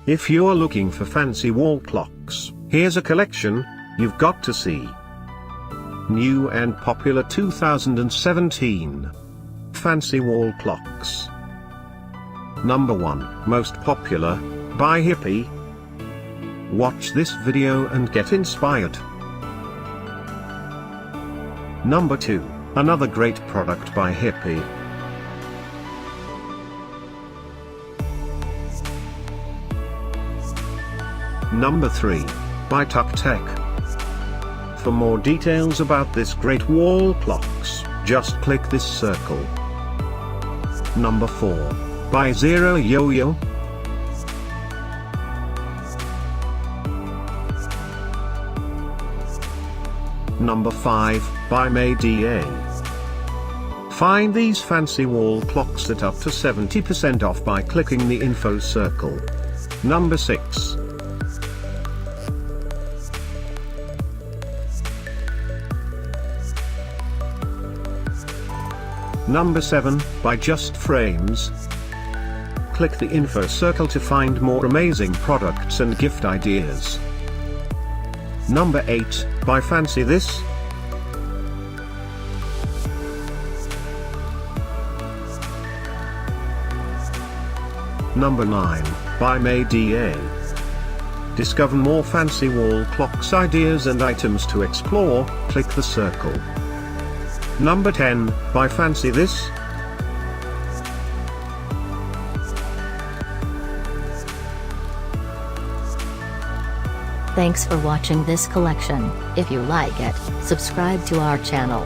If you're looking for fancy wall clocks, here's a collection you've got to see. New and popular 2017 fancy wall clocks. Number 1, most popular, by Hippih. Watch this video and get inspired. Number 2, another great product by Hippih. Number 3, by TukTek. For more details about this great wall clocks, just click this circle. Number 4, by Zeroyoyo. Number 5, by MEI-DA. Find these fancy wall clocks at up to 70% off by clicking the info circle. Number 6. Number 7, by Just Frames. Click the info circle to find more amazing products and gift ideas. Number 8, by Fancy This. Number 9, by MEI-DA. Discover more fancy wall clocks ideas and items to explore, click the circle. Number 10, by Fancy This. Thanks for watching this collection. If you like it, subscribe to our channel.